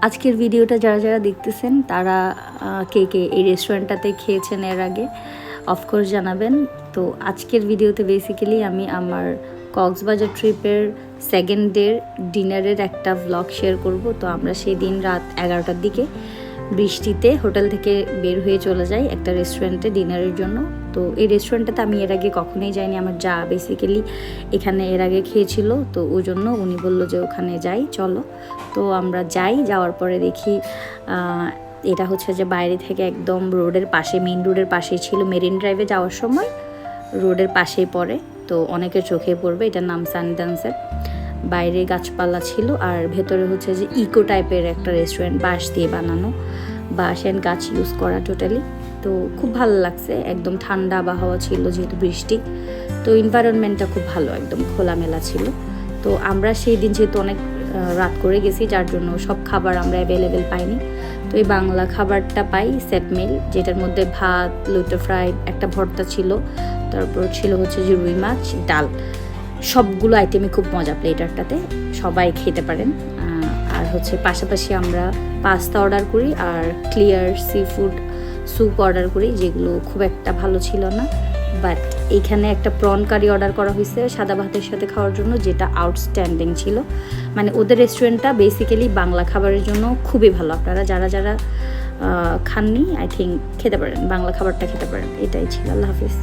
আজকের ভিডিওটা যারা যারা দেখতেছেন তারা কে কে এই রেস্টুরেন্টটাতে খেয়েছেন এর আগে অফকোর্স জানাবেন। তো আজকের ভিডিওতে বেসিক্যালি আমি আমার কক্সবাজার ট্রিপের সেকেন্ড ডের ডিনারের একটা ভ্লগ শেয়ার করব। তো আমরা সেই দিন রাত 11টার দিকে বৃষ্টিতে হোটেল থেকে বের হয়ে চলে যাই একটা রেস্টুরেন্টে ডিনারের জন্য। তো এই রেস্টুরেন্টটাতে আমি এর আগে কখনোই যাইনি, আমার যা বেসিক্যালি এখানে এর আগে খেয়েছিল, তো ওই জন্য উনি বললো যে ওখানে যাই চলো। তো আমরা যাই, যাওয়ার পরে দেখি এটা হচ্ছে যে বাইরে থেকে একদম রোডের পাশে, মেইন রোডের পাশেই ছিল। মেরিন ড্রাইভে যাওয়ার সময় রোডের পাশেই পড়ে, তো অনেকের চোখে পড়বে। এটার নাম সানডান্সের। বাইরে গাছপালা ছিল আর ভেতরে হচ্ছে যে ইকো টাইপের একটা রেস্টুরেন্ট, বাঁশ দিয়ে বানানো, বাঁশ অ্যান্ড গাছ ইউজ করা টোটালি। তো খুব ভালো লাগছে, একদম ঠান্ডা আবহাওয়া ছিল যেহেতু বৃষ্টি, তো এনভায়রনমেন্টটা খুব ভালো, একদম খোলামেলা ছিল। তো আমরা সেই দিন যেহেতু অনেক রাত করে গেছি, যার জন্য সব খাবার আমরা অ্যাভেলেবেল পাইনি। তো এই বাংলা খাবারটা পাই সেট মিল, যেটার মধ্যে ভাত, লুটো ফ্রাই, একটা ভর্তা ছিল, তারপর ছিল হচ্ছে যে রুই মাছ, ডাল, সবগুলো আইটেমই খুব মজা প্লেটারটাতে, সবাই খেতে পারেন। আর হচ্ছে পাশাপাশি আমরা পাস্তা অর্ডার করি আর clear seafood soup order করি, যেগুলো খুব একটা ভালো ছিল না। বাট এইখানে একটা প্রন কারি অর্ডার করা হয়েছে সাদা ভাতের সাথে খাওয়ার জন্য, যেটা আউটস্ট্যান্ডিং ছিল। মানে ওদের রেস্টুরেন্টটা বেসিক্যালি বাংলা খাবারের জন্য খুবই ভালো। আপনারা যারা যারা খাননি আই থিঙ্ক খেতে পারেন, বাংলা খাবারটা খেতে পারেন। এটাই ছিল। আল্লাহ হাফিজ।